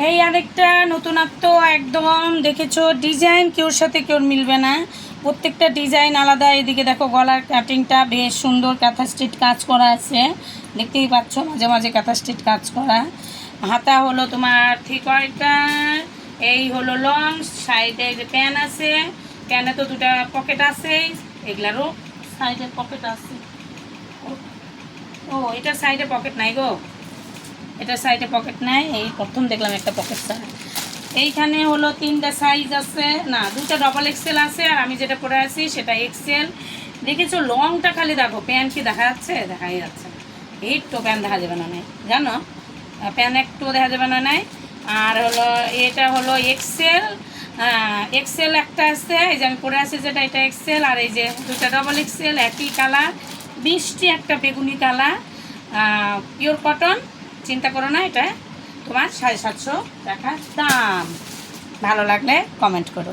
এই আরেকটা নতুনত্ব একদম দেখেছো, ডিজাইন কেউর সাথে কেউর মিলবে না, প্রত্যেকটা ডিজাইন আলাদা। এদিকে দেখো গলার কাটিংটা বেশ সুন্দর, কাঁথা স্টিচ কাজ করা আছে, দেখতেই পাচ্ছ মাঝে মাঝে কাঁথা স্টিচ কাজ করা। হাতা হলো তোমার 3/4, এই হলো লং, সাইডে যে প্যান আছে, প্যানে তো দুটা পকেট আছে, এগুলারও সাইডে পকেট আছে। ও এটা সাইডে পকেট নাই গো, এটা সাইডে পকেট নাই, এই প্রথম দেখলাম একটা পকেট ছাড়া। এইখানে হলো 3টা সাইজ আছে, না 2টা ডবল এক্সেল আছে, আর আমি যেটা পরে আছি সেটা এক্সেল। দেখেছো লংটা খালি দেখো, প্যান কি দেখা যাচ্ছে? দেখাই যাচ্ছে, একটু প্যান দেখা যাবে না নাই জানো, প্যান একটু দেখা যাবে না নাই। আর হলো এটা হলো এক্সেল, এক্সেল একটা আছে, এই যে আমি পরে আছি যেটা এটা এক্সেল, আর এই যে 2টা ডবল এক্সেল একই কালার, বৃষ্টি একটা বেগুনি কালার, পিওর কটন। চিন্তা করো না, এটা তোমার 750 টাকা দাম। ভালো লাগলে কমেন্ট করো।